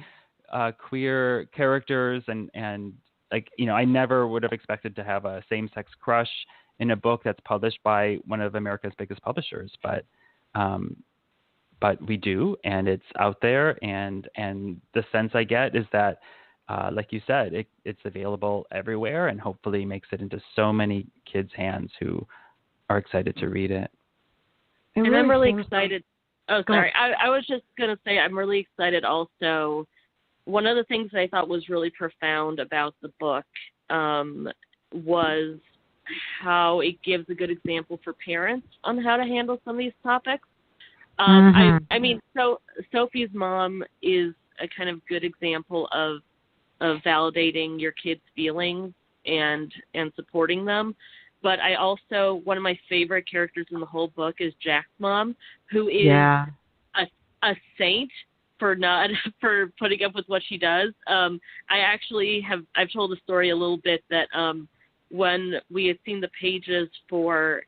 queer characters? And like, I never would have expected to have a same-sex crush in a book that's published by one of America's biggest publishers. But we do, and it's out there. And the sense I get is that, like you said, it's available everywhere, and hopefully makes it into so many kids' hands who are excited to read it. And I'm really excited. Oh, sorry. I was just going to say I'm really excited also. One of the things that I thought was really profound about the book was how it gives a good example for parents on how to handle some of these topics. I mean, so Sophie's mom is a kind of good example of validating your kids' feelings and supporting them. But I also, one of my favorite characters in the whole book is Jack's mom, who is a saint for putting up with what she does. I've told the story a little bit that when we had seen the pages the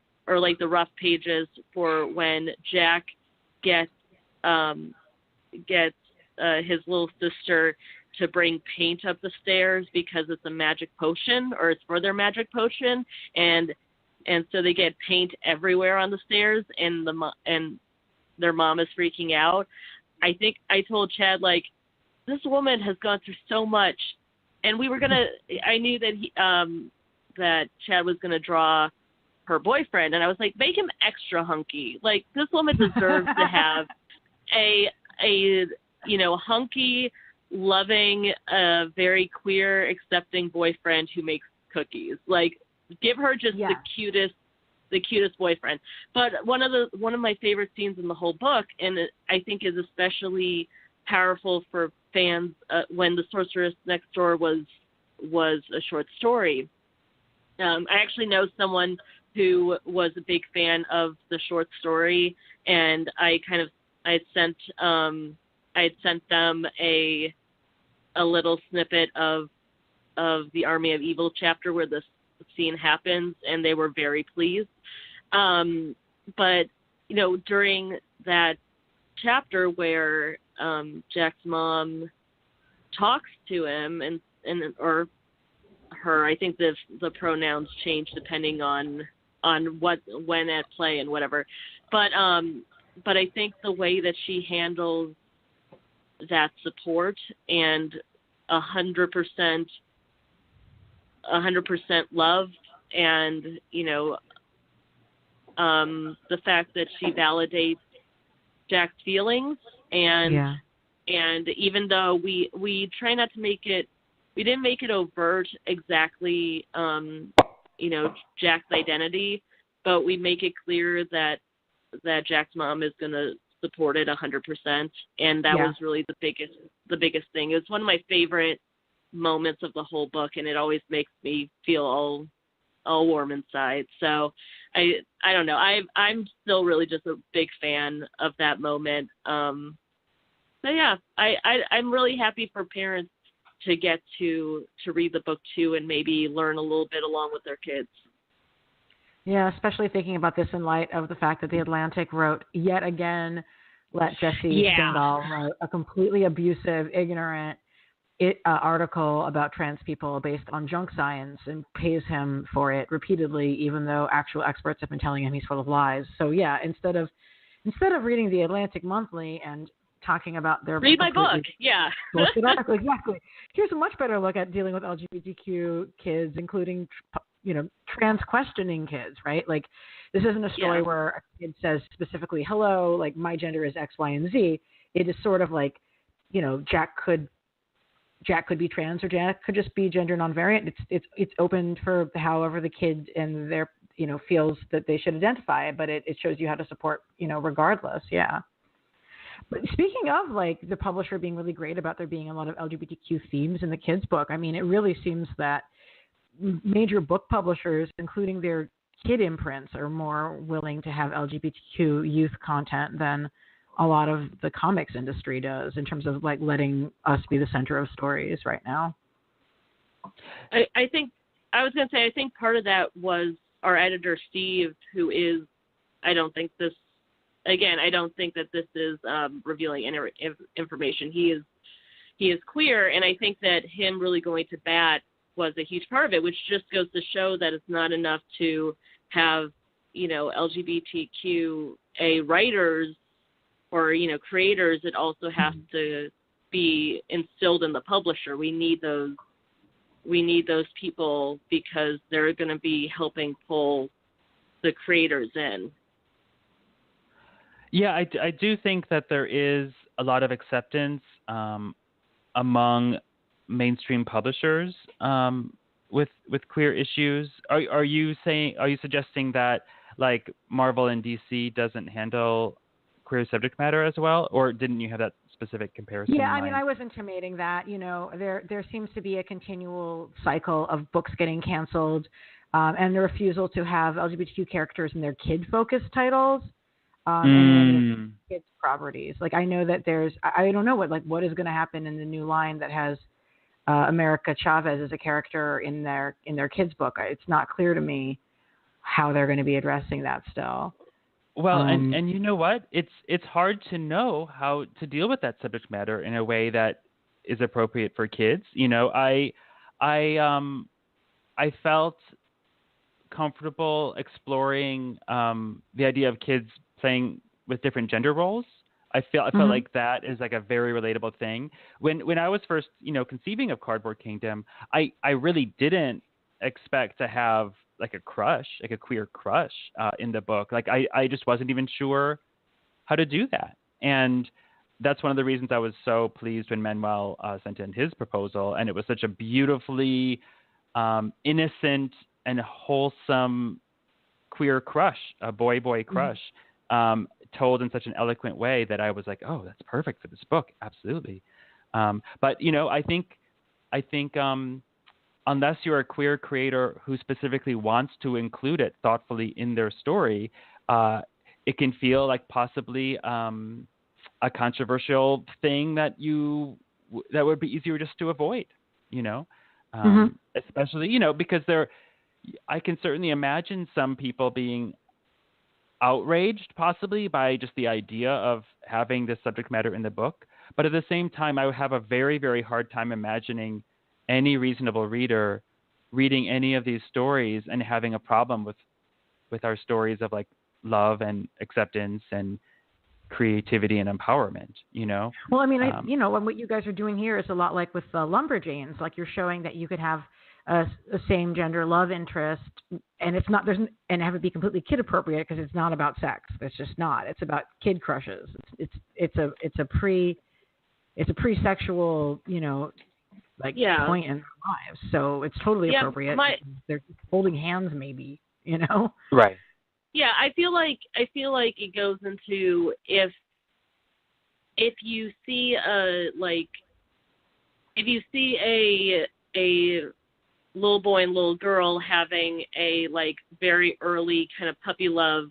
rough pages for when Jack gets his little sister to bring paint up the stairs because it's a magic potion, or it's for their magic potion, and and so they get paint everywhere on the stairs, and and their mom is freaking out. I think I told Chad, like, this woman has gone through so much, and I knew that that Chad was gonna draw her boyfriend, and I was like, make him extra hunky. Like, this woman deserves to have a hunky, loving, very queer, accepting boyfriend who makes cookies. Like, give her just the cutest boyfriend. But one of my favorite scenes in the whole book, and I think is especially powerful for fans, when The Sorceress Next Door was a short story. I actually know someone who was a big fan of the short story, and I had sent them a little snippet of the Army of Evil chapter where this scene happens, and they were very pleased. But during that chapter where Jack's mom talks to him or her, I think the pronouns change depending on when at play and whatever. But I think the way that she handles that support and 100% love, and the fact that she validates Jack's feelings, and even though we try not to make it, we didn't make it overt exactly, Jack's identity, but we make it clear that Jack's mom is going to support it 100%, and that was really the biggest thing. It was one of my favorite moments of the whole book, and it always makes me feel all warm inside. So I don't know. I'm still really just a big fan of that moment. So yeah, I'm really happy for parents to get to read the book too, and maybe learn a little bit along with their kids. Yeah, especially thinking about this in light of the fact that The Atlantic wrote yet again, let Jesse Stingall wrote a completely abusive, ignorant article about trans people based on junk science, and pays him for it repeatedly, even though actual experts have been telling him he's full of lies. So yeah, instead of reading The Atlantic Monthly and talking about their read my book, bullshit article, exactly. Here's a much better look at dealing with LGBTQ kids, including trans questioning kids, right? Like, this isn't a story where a kid says specifically, hello, like, my gender is X, Y, and Z. It is sort of like, Jack could be trans, or Jack could just be gender nonvariant. It's open for however the kid and their feels that they should identify, but it shows you how to support regardless. Yeah. But speaking of, like, the publisher being really great about there being a lot of LGBTQ themes in the kids' book, I mean, it really seems that major book publishers, including their kid imprints, are more willing to have LGBTQ youth content than a lot of the comics industry does, in terms of, like, letting us be the center of stories right now. I think part of that was our editor, Steve, who is, I don't think that this is revealing any information. He is queer, and I think that him really going to bat was a huge part of it, which just goes to show that it's not enough to have, LGBTQA writers or, creators. It also has to be instilled in the publisher. We need those people, because they're going to be helping pull the creators in. Yeah, I do think that there is a lot of acceptance among mainstream publishers with queer issues. Are you suggesting that, like, Marvel and DC doesn't handle queer subject matter as well, or didn't you have that specific comparison? Yeah, I mean, I was intimating that there seems to be a continual cycle of books getting canceled, and the refusal to have LGBTQ characters in their kid-focused titles. And kids' properties. Like, I know that I don't know what is going to happen in the new line that has America Chavez as a character in their kids' book. It's not clear to me how they're going to be addressing that still. Well, and you know what? It's hard to know how to deal with that subject matter in a way that is appropriate for kids. I felt comfortable exploring the idea of kids playing with different gender roles. I felt like that is like a very relatable thing. When I was first, conceiving of Cardboard Kingdom, I really didn't expect to have like a crush, like a queer crush in the book. Like I just wasn't even sure how to do that. And that's one of the reasons I was so pleased when Manuel sent in his proposal. And it was such a beautifully innocent and wholesome queer crush, a boy crush, told in such an eloquent way that I was like, oh, that's perfect for this book. Absolutely. But, I think unless you're a queer creator who specifically wants to include it thoughtfully in their story, it can feel like possibly a controversial thing that would be easier just to avoid, especially, because I can certainly imagine some people being outraged possibly by just the idea of having this subject matter in the book. But at the same time, I would have a very, very hard time imagining any reasonable reader reading any of these stories and having a problem with our stories of like love and acceptance and creativity and empowerment, Well, I mean, what you guys are doing here is a lot like with Lumberjanes. Like you're showing that you could have a same gender love interest, and it's not and have it be completely kid appropriate because it's not about sex. It's just not. It's about kid crushes. It's a pre-sexual, point in their lives. So it's totally appropriate. They're holding hands, maybe, Right. Yeah, I feel like it goes into if you see a little boy and little girl having a like very early kind of puppy love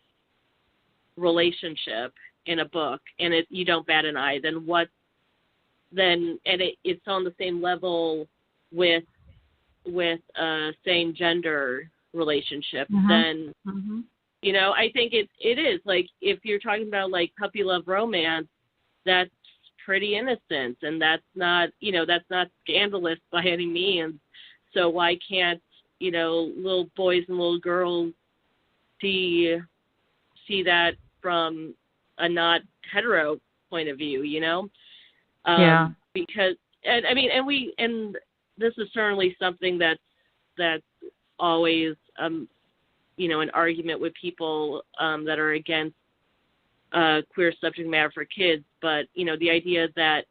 relationship in a book, and you don't bat an eye, it's on the same level with a same gender relationship, then I think it is like if you're talking about like puppy love romance, that's pretty innocent, and that's not scandalous by any means. So why can't little boys and little girls see that from a not hetero point of view? Because and this is certainly something that's always an argument with people that are against queer subject matter for kids, but the idea that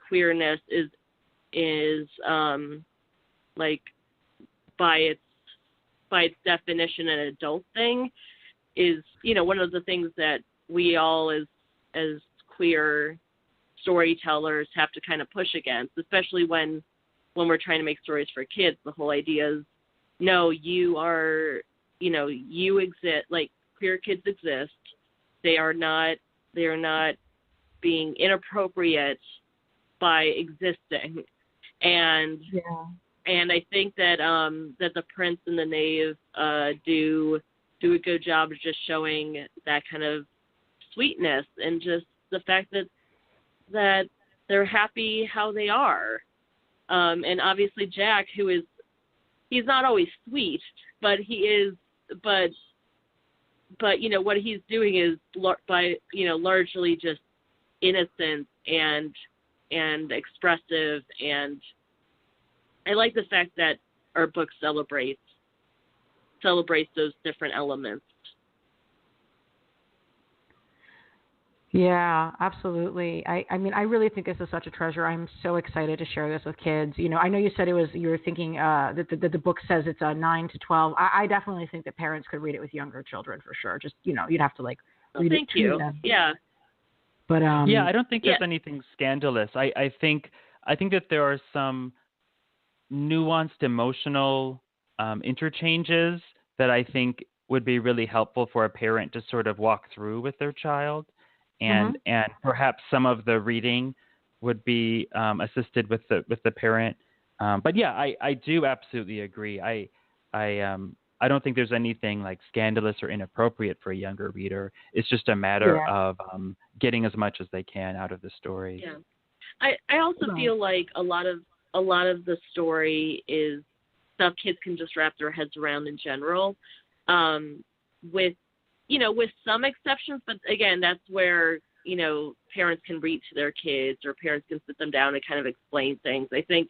queerness is like by its definition an adult thing is one of the things that we all as queer storytellers have to kind of push against, especially when we're trying to make stories for kids. The whole idea is, no, you exist, like queer kids exist. They are not being inappropriate by existing. And I think that the Prince and the Knave do a good job of just showing that kind of sweetness and just the fact that they're happy how they are. And obviously Jack, he's not always sweet, but he is, but what he's doing is largely just innocent and expressive, and I like the fact that our book celebrates those different elements. Yeah, absolutely. I mean, I really think this is such a treasure. I'm so excited to share this with kids. I know you said you were thinking that the book says it's a 9 to 12. I definitely think that parents could read it with younger children for sure. Just, you'd have to read thank it you. to them. Yeah. But I don't think there's anything scandalous. I think that there are some nuanced emotional interchanges that I think would be really helpful for a parent to sort of walk through with their child. And perhaps some of the reading would be assisted with the parent. But yeah, I do absolutely agree. I don't think there's anything like scandalous or inappropriate for a younger reader. It's just a matter of getting as much as they can out of the story. Yeah, I also feel like a lot of the story is stuff kids can just wrap their heads around in general, with some exceptions. But again, that's where, parents can read to their kids, or parents can sit them down and kind of explain things. I think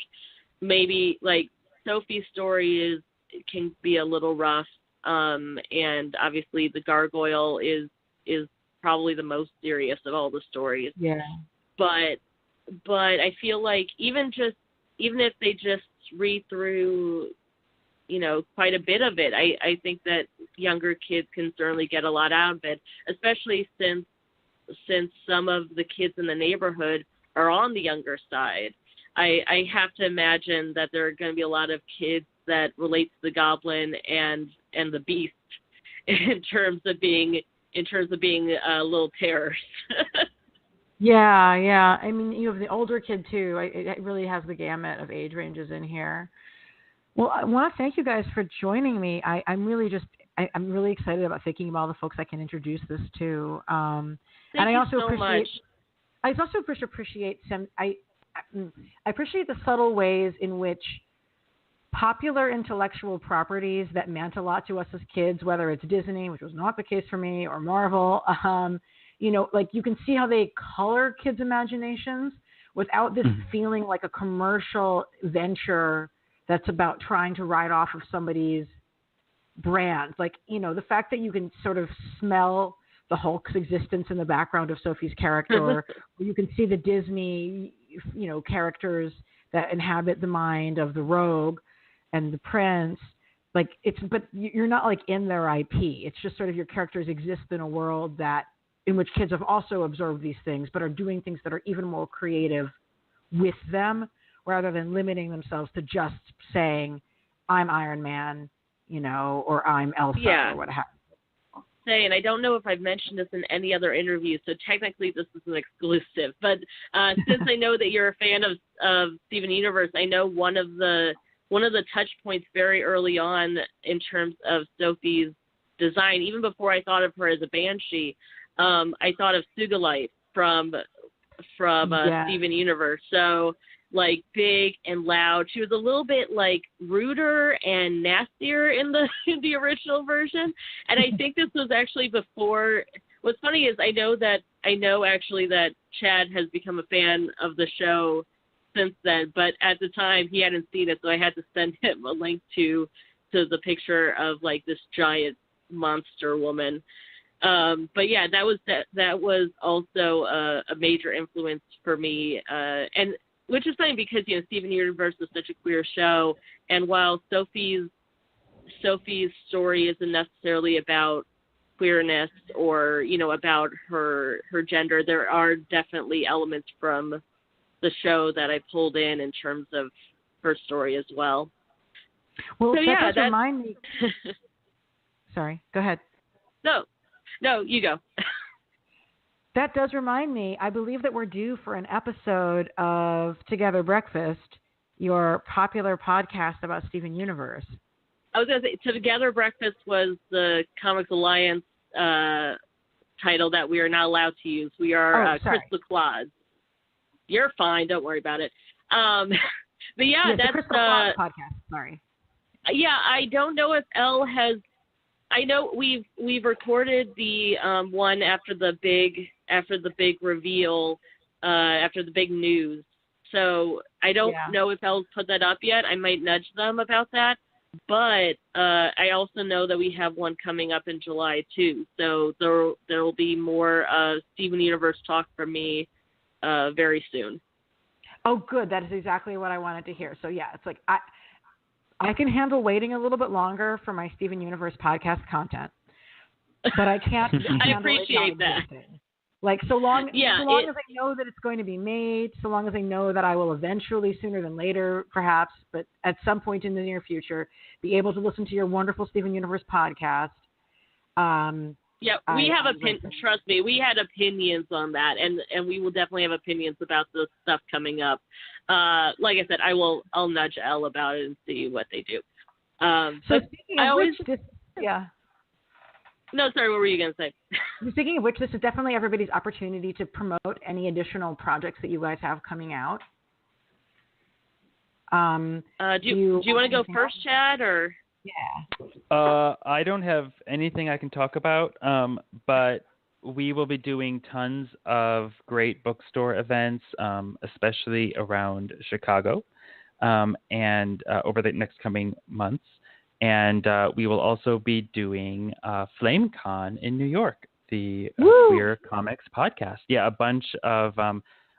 maybe like Sophie's story can be a little rough. And obviously the gargoyle is probably the most serious of all the stories. Yeah. But I feel like even if they just read through, quite a bit of it, I think that younger kids can certainly get a lot out of it, especially since some of the kids in the neighborhood are on the younger side. I have to imagine that there are going to be a lot of kids that relate to the goblin and the beast in terms of being little terrors. Yeah. I mean, you have the older kid too. It really has the gamut of age ranges in here. Well, I want to thank you guys for joining me. I'm really excited about thinking about all the folks I can introduce this to. Thank you so much. I also appreciate I appreciate the subtle ways in which popular intellectual properties that meant a lot to us as kids, whether it's Disney, which was not the case for me, or Marvel, like you can see how they color kids' imaginations without this feeling like a commercial venture that's about trying to ride off of somebody's brand. Like, the fact that you can sort of smell the Hulk's existence in the background of Sophie's character, or you can see the Disney, characters that inhabit the mind of the rogue and the prince. Like but you're not like in their IP. It's just sort of your characters exist in a world in which kids have also absorbed these things, but are doing things that are even more creative with them, rather than limiting themselves to just saying, I'm Iron Man, or I'm Elsa, or what have you. And I don't know if I've mentioned this in any other interview, so technically this is an exclusive. But since I know that you're a fan of Steven Universe, I know one of the touch points very early on in terms of Sophie's design, even before I thought of her as a banshee, I thought of Sugalite from Steven Universe. So like big and loud. She was a little bit like ruder and nastier in the original version. And I think this was actually before. What's funny is I know actually that Chad has become a fan of the show since then, but at the time he hadn't seen it, so I had to send him a link to the picture of like this giant monster woman. But yeah, that was also a major influence for me, and which is funny because Steven Universe is such a queer show, and while Sophie's story isn't necessarily about queerness or about her gender, there are definitely elements from the show that I pulled in terms of her story as well. Well, so that does remind me. Sorry, go ahead. No, you go. That does remind me, I believe that we're due for an episode of Together Breakfast, your popular podcast about Steven Universe. I was going to say, Together Breakfast was the Comics Alliance title that we are not allowed to use. We are Crystal Claus. You're fine. Don't worry about it. But yeah, that's the Crystal Claus podcast. Sorry. Yeah, I don't know if Elle has. I know we've recorded the one after the big reveal, after the big news. So I don't know if Elle's put that up yet. I might nudge them about that. But I also know that we have one coming up in July too. So there will be more Steven Universe talk from me very soon. Oh, good. That is exactly what I wanted to hear. So yeah, it's like I can handle waiting a little bit longer for my Steven Universe podcast content, but I can't. I appreciate that. Like so long as I know that it's going to be made, so long as I know that I will eventually, sooner than later, perhaps, but at some point in the near future, be able to listen to your wonderful Steven Universe podcast. We have opinions. Trust me, we had opinions on that, and we will definitely have opinions about the stuff coming up. Like I said, I'll nudge Elle about it and see what they do. So speaking of which, No, sorry, what were you going to say? Speaking of which, this is definitely everybody's opportunity to promote any additional projects that you guys have coming out. Do you want to go first, Chad, or? Yeah. I don't have anything I can talk about, but we will be doing tons of great bookstore events, especially around Chicago, and over the next coming months. And we will also be doing FlameCon in New York, the Queer Comics podcast. Yeah, a bunch of,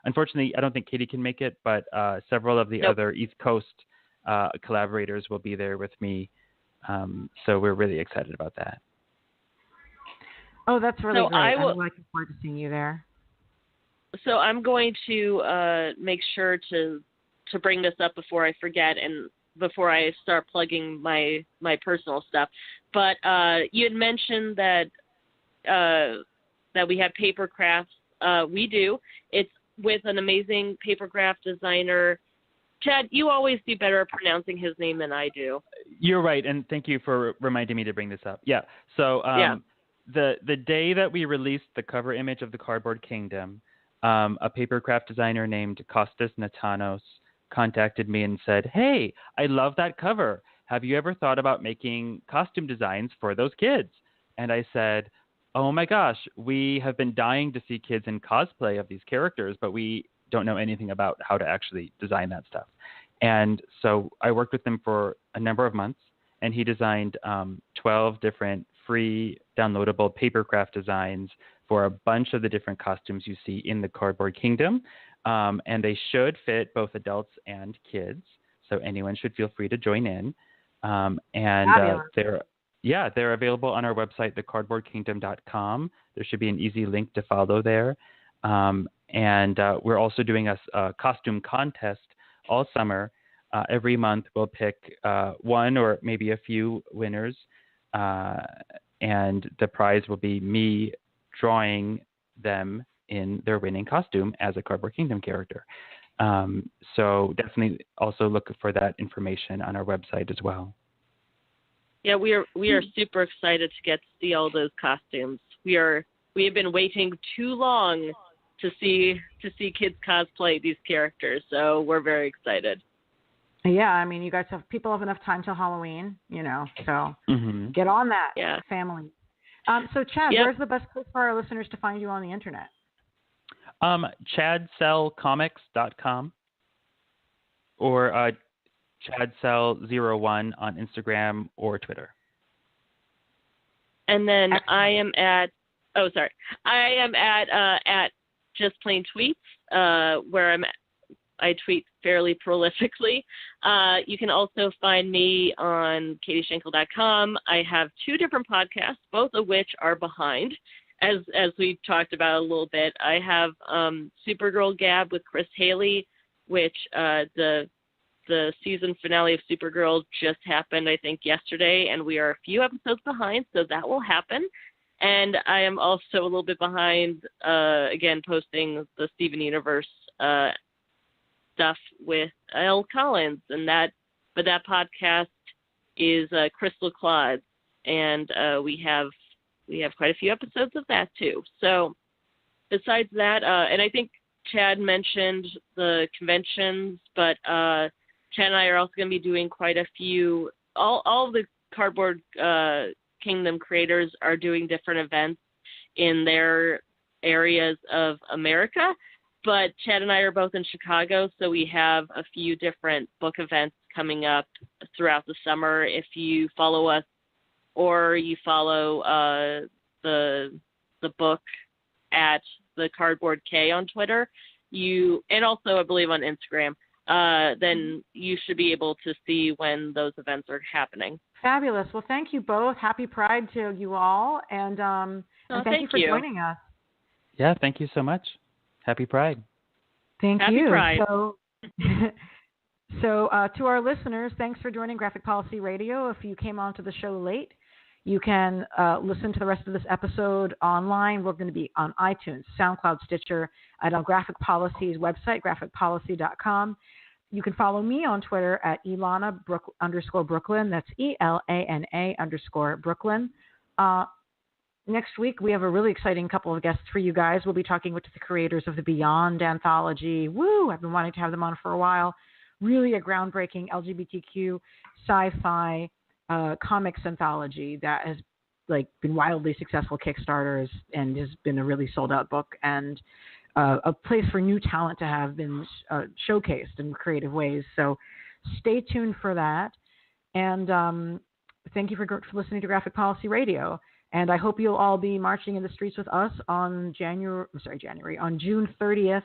unfortunately, I don't think Katie can make it, but several of the other East Coast collaborators will be there with me. So we're really excited about that. Oh, that's really great. I'm looking forward to seeing you there. So I'm going to make sure to bring this up before I forget and before I start plugging my personal stuff. But you had mentioned that we have paper crafts. We do. It's with an amazing paper craft designer. Chad, you always do better at pronouncing his name than I do. You're right, and thank you for reminding me to bring this up. Yeah. So the day that we released the cover image of the Cardboard Kingdom, a paper craft designer named Kostas Natanos contacted me and said, "Hey, I love that cover. Have you ever thought about making costume designs for those kids?" And I said, "Oh my gosh, we have been dying to see kids in cosplay of these characters, but we don't know anything about how to actually design that stuff." And so I worked with him for a number of months, and he designed 12 different free downloadable papercraft designs for a bunch of the different costumes you see in the Cardboard Kingdom. And they should fit both adults and kids, so anyone should feel free to join in. They're available on our website, thecardboardkingdom.com. There should be an easy link to follow there. And we're also doing a costume contest all summer. Every month we'll pick one or maybe a few winners, and the prize will be me drawing them in their winning costume as a Cardboard Kingdom character. So definitely also look for that information on our website as well. Yeah, we are super excited to get to see all those costumes. We have been waiting too long to see kids cosplay these characters, so we're very excited. Yeah, I mean, you guys people have enough time till Halloween, so get on that, family. So Chad, where's the best place for our listeners to find you on the internet? ChadCellComics.com or ChadCell01 on Instagram or Twitter. And then I am at Just Plain Tweets, where I tweet fairly prolifically. You can also find me on katieschenkel.com. I have 2 different podcasts, both of which are behind, as we talked about a little bit. I have Supergirl Gab with Chris Haley, which the season finale of Supergirl just happened, I think, yesterday, and we are a few episodes behind, so that will happen. And I am also a little bit behind, again, posting the Steven Universe stuff with Elle Collins, but that podcast is Crystal Claude, and we have quite a few episodes of that too. So besides that, and I think Chad mentioned the conventions, but Chad and I are also going to be doing quite a few. All of the Cardboard Kingdom creators are doing different events in their areas of America. But Chad and I are both in Chicago, so we have a few different book events coming up throughout the summer. If you follow us or you follow the book at the Cardboard K on Twitter, and also I believe on Instagram, then you should be able to see when those events are happening. Fabulous. Well, thank you both. Happy Pride to you all, and thank you for joining us. Yeah, thank you so much. Happy Pride. Thank Happy you. Pride. So to our listeners, thanks for joining Graphic Policy Radio. If you came onto the show late, you can listen to the rest of this episode online. We're going to be on iTunes, SoundCloud, Stitcher, at our Graphic Policy's website, graphicpolicy.com. You can follow me on Twitter at Elana_Brooklyn. That's ELANA_Brooklyn. Next week, we have a really exciting couple of guests for you guys. We'll be talking with the creators of the Beyond Anthology. Woo! I've been wanting to have them on for a while. really a groundbreaking LGBTQ sci-fi comics anthology that has been wildly successful Kickstarters and has been a really sold out book, and a place for new talent to have been showcased in creative ways. So stay tuned for that. And thank you for listening to Graphic Policy Radio. And I hope you'll all be marching in the streets with us on June 30th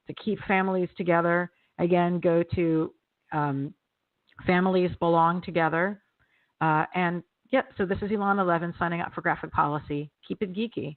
to keep families together. Again, go to Families Belong Together. So this is Ilana Levin signing up for Graphic Policy. Keep it geeky.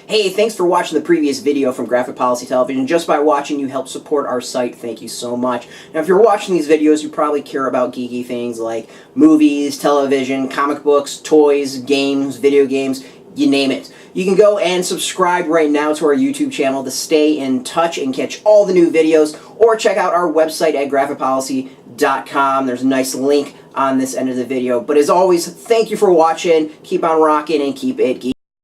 Hey, thanks for watching the previous video from Graphic Policy Television. Just by watching, you help support our site. Thank you so much. Now, if you're watching these videos, you probably care about geeky things like movies, television, comic books, toys, games, video games, you name it. You can go and subscribe right now to our YouTube channel to stay in touch and catch all the new videos, or check out our website at graphicpolicy.com. There's a nice link on this end of the video. But as always, thank you for watching. Keep on rocking and keep it geeky.